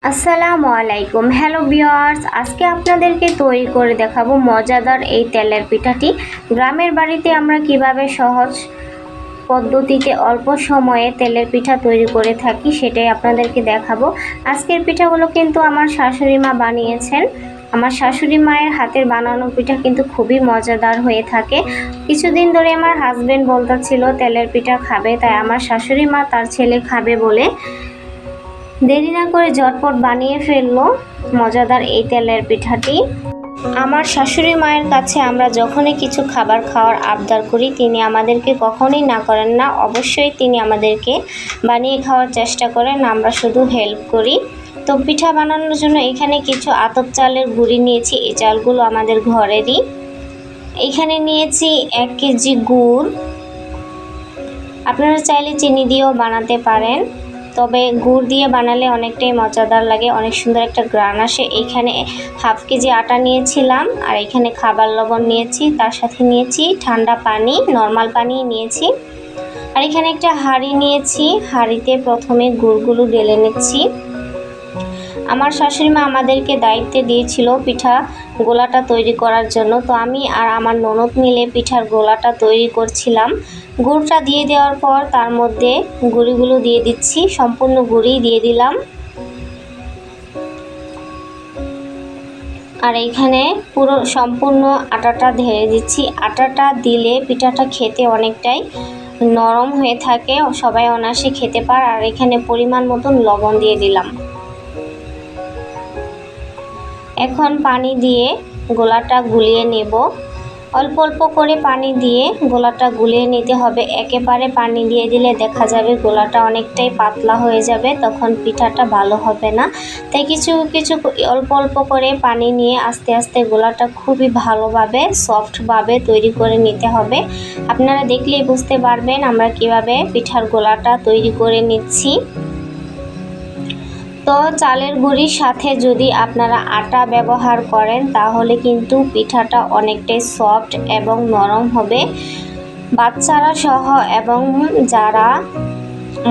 আসসালামু আলাইকুম। Hello viewers, আজকে আপনাদেরকে তৈরি করে দেখাবো মজাদার এই তেলের পিঠাটি। গ্রামের বাড়িতে আমরা কিভাবে সহজ পদ্ধতিতে অল্প সময়ে তেলের পিঠা তৈরি করে থাকি সেটাই আপনাদেরকে দেখাবো। আজকের পিঠাগুলো কিন্তু আমার শাশুড়ি মা বানিয়েছেন। আমার শাশুড়ি মায়ের হাতের বানানো পিঠা কিন্তু খুবই মজাদার হয়ে থাকে। কিছুদিন ধরে আমার হাজবেন্ড বলতেছিল তেলের পিঠা খাবে, তাই আমার শাশুড়ি মা তার ছেলে খাবে বলে দেরি না করে ঝটপট বানিয়ে ফেললো মজাদার এই তেলের পিঠাটি। আমার শাশুড়ি মায়ের কাছে আমরা যখনই কিছু খাবার খাওয়ার আবদার করি তিনি আমাদেরকে কখনোই না করেন না, অবশ্যই তিনি আমাদেরকে বানিয়ে খাওয়ার চেষ্টা করেন, আমরা শুধু হেল্প করি। তো পিঠা বানানোর জন্য এখানে কিছু আতপ চালের গুঁড়ি নিয়েছি, এই চালগুলো আমাদের ঘরেরই। এখানে নিয়েছি 1 কেজি গুড়, আপনারা চাইলে চিনি দিয়েও বানাতে পারেন, তবে গুড় দিয়ে বানালে অনেকটাই মজাদার লাগে, অনেক সুন্দর একটা গ্রান আসে। এখানে 1/2 কেজি আটা নিয়েছিলাম, আর এখানে খাবার লবণ নিয়েছি, তার সাথে নিয়েছি ঠান্ডা পানি, নর্মাল পানি নিয়েছি। আর এখানে একটা হাঁড়ি নিয়েছি, হাঁড়িতে প্রথমে গুড়গুলো ঢেলে নিচ্ছি। আমার শাশুড়ি মা আমাদেরকে দায়িত্বে দিয়েছিল পিঠা গোলাটা তৈরি করার জন্য, তো আমি আর আমার ননদ মিলে পিঠার গোলাটা তৈরি করছিলাম। গুড়টা দিয়ে দেওয়ার পর তার মধ্যে গুঁড়িগুলো দিয়ে দিচ্ছি, সম্পূর্ণ গুঁড়ি দিয়ে দিলাম। আর এইখানে পুরো সম্পূর্ণ আটাটা ঢেলে দিচ্ছি। আটাটা দিলে পিঠাটা খেতে অনেকটাই নরম হয়ে থাকে, সবাই অনায়াসে খেতে পারে। আর এখানে পরিমাণ মতন লবণ দিয়ে দিলাম। এখন পানি দিয়ে গোলাটা গুলিয়ে নেব, অল্প অল্প করে পানি দিয়ে গোলাটা গুলিয়ে নিতে হবে। একেবারে পানি দিয়ে দিলে দেখা যাবে গোলাটা অনেকটাই পাতলা হয়ে যাবে, তখন পিঠাটা ভালো হবে না। তাই কিছু কিছু অল্প অল্প করে পানি নিয়ে আস্তে আস্তে গোলাটা খুবই ভালোভাবে সফটভাবে তৈরি করে নিতে হবে। আপনারা দেখলেই বুঝতে পারবেন আমরা কিভাবে পিঠার গোলাটা তৈরি করে নিচ্ছি। তো চালের গুঁড়ির সাথে যদি আপনারা আটা ব্যবহার করেন তাহলে কিন্তু পিঠাটা অনেকটাই সফট এবং নরম হবে, বাচ্চারা সহ এবং যারা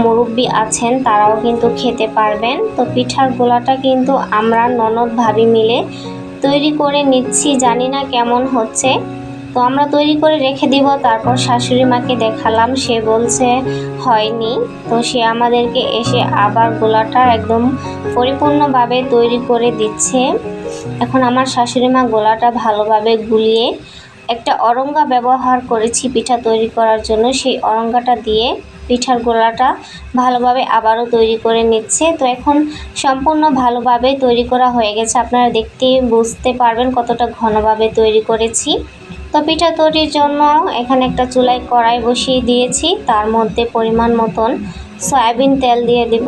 মুরব্বি আছেন তারাও কিন্তু খেতে পারবেন। তো পিঠার গোলাটা কিন্তু আমরা ননদ ভাবি মিলে তৈরি করে নিচ্ছি, জানি না কেমন হচ্ছে। তো আমরা তৈরি করে রেখে দিব, তারপর শাশুড়ি মাকে দেখালাম, সে বলছে হয়নি। তো সে আমাদেরকে এসে আবার গোলাটা একদম পরিপূর্ণভাবে তৈরি করে দিচ্ছে। এখন আমার শাশুড়ি মা গোলাটা ভালোভাবে গুলিয়ে একটা অরঙ্গা ব্যবহার করেছি পিঠা তৈরি করার জন্য, সেই অরঙ্গাটা দিয়ে পিঠার গোলাটা ভালোভাবে আবারও তৈরি করে নিচ্ছে। তো এখন সম্পূর্ণ ভালোভাবে তৈরি করা হয়ে গেছে, আপনারা দেখতে বুঝতে পারবেন কতটা ঘনভাবে তৈরি করেছি। তো পিঠা তৈরির জন্য এখানে একটা চুলায় কড়াই বসিয়ে দিয়েছি, তার মধ্যে পরিমাণ মতন সয়াবিন তেল দিয়ে দিব।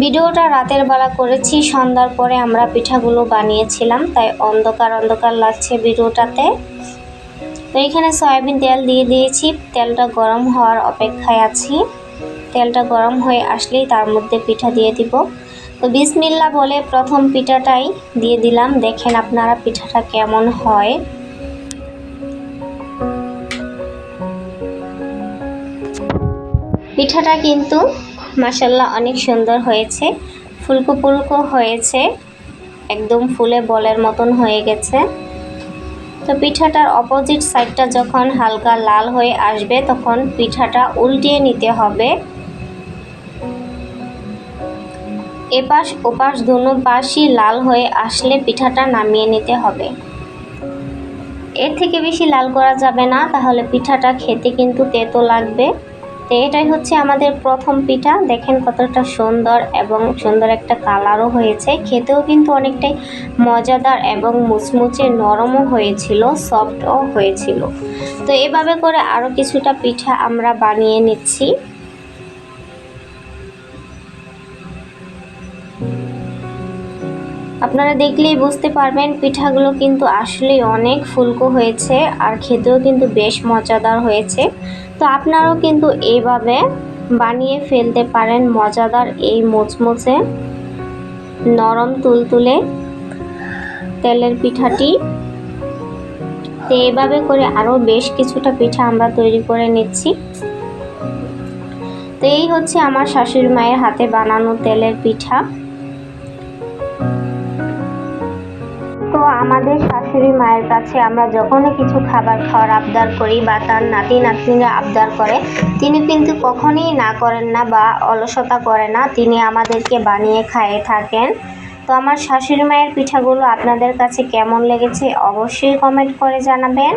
ভিডিওটা রাতের বেলা করেছি, সন্ধ্যার পরে আমরা পিঠাগুলো বানিয়েছিলাম, তাই অন্ধকার অন্ধকার লাগছে ভিডিওটাতে। তো এখানে সয়াবিন তেল দিয়ে দিয়েছি, তেলটা গরম হওয়ার অপেক্ষায় আছি। তেলটা গরম হয়ে আসলেই তার মধ্যে পিঠা দিয়ে দিব। তো বিসমিল্লাহ বলে প্রথম পিঠাটাই দিয়ে দিলাম, দেখেন আপনারা পিঠাটা কেমন হয়। পিঠাটা কিন্তু মাশাআল্লাহ অনেক সুন্দর হয়েছে, ফুলকো ফুলকো হয়েছে, একদম ফুলে বলের মতন হয়ে গেছে। তো পিঠাটার অপোজিট সাইডটা যখন হালকা লাল হয়ে আসবে তখন পিঠাটা উল্টিয়ে নিতে হবে। এপাশ ওপাশ দুনো পাশই লাল হয়ে আসলে পিঠাটা নামিয়ে নিতে হবে। এর থেকে বেশি লাল করা যাবে না, তাহলে পিঠাটা খেতে কিন্তু তেতো লাগবে। তো এটাই হচ্ছে আমাদের প্রথম পিঠা, দেখেন কতটা সুন্দর এবং সুন্দর একটা কালারও হয়েছে, খেতেও কিন্তু অনেকটাই মজাদার এবং মুচমুচে নরমও হয়েছিল, সফটও হয়েছিল। তো এভাবে করে আরও কিছুটা পিঠা আমরা বানিয়ে নিচ্ছি। আপনারা দেখলেই বুঝতে পারবেন পিঠাগুলো কিন্তু আসলে অনেক ফুলকো হয়েছে আর খেতেও কিন্তু বেশ মজাদার হয়েছে। তো আপনারাও কিন্তু এইভাবে বানিয়ে ফেলতে পারেন মজাদার এই মুচমুচে নরম তুলতুলে তেলের পিঠাটি। তো এইভাবে করে আরও বেশ কিছুটা পিঠা আমরা তৈরি করে নিচ্ছি। তো এই হচ্ছে আমার শাশুড়ি মায়ের হাতে বানানো তেলের পিঠা। তো আমাদের শাশুড়ি মায়ের কাছে আমরা যখনই কিছু খাবার খাওয়ার আবদার করি বা তার নাতি নাতনিরা আবদার করে, তিনি কিন্তু কখনোই না করেন না বা অলসতা করে না, তিনি আমাদেরকে বানিয়ে খাইয়ে থাকেন। তো আমার শাশুড়ি মায়ের পিঠাগুলো আপনাদের কাছে কেমন লেগেছে অবশ্যই কমেন্ট করে জানাবেন,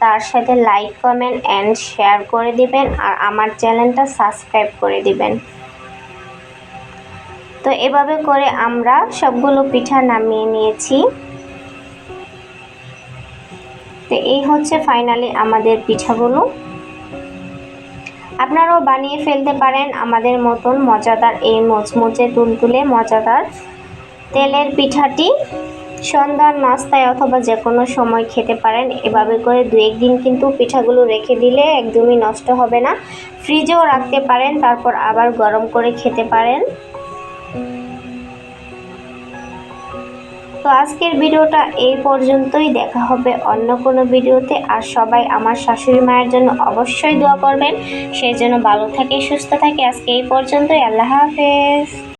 তার সাথে লাইক কমেন্ট অ্যান্ড শেয়ার করে দিবেন আর আমার চ্যানেলটা সাবস্ক্রাইব করে দিবেন। তো এভাবে করে আমরা সবগুলো পিঠা নামিয়ে নিয়েছি। তো এই হচ্ছে ফাইনালি আমাদের পিঠাগুলো। আপনারাও বানিয়ে ফেলতে পারেন আমাদের মতন মজাদার এই মুচমুচে তুলতুলে মজাদার তেলের পিঠাটি। সন্ধ্যার নাস্তায় অথবা যে কোনো সময় খেতে পারেন। এভাবে করে 2-1 দিন কিন্তু পিঠাগুলো রেখে দিলে একদমই নষ্ট হবে না। ফ্রিজেও রাখতে পারেন, তারপর আবার গরম করে খেতে পারেন। তো আজকের ভিডিওটা এই পর্যন্তই, দেখা হবে অন্য কোনো ভিডিওতে। আর সবাই আমার শাশুড়ি মায়ের জন্য অবশ্যই দোয়া করবেন, সেই জন্য ভালো থাকে সুস্থ থাকে। আজকে এই পর্যন্তই, আল্লাহ হাফেজ।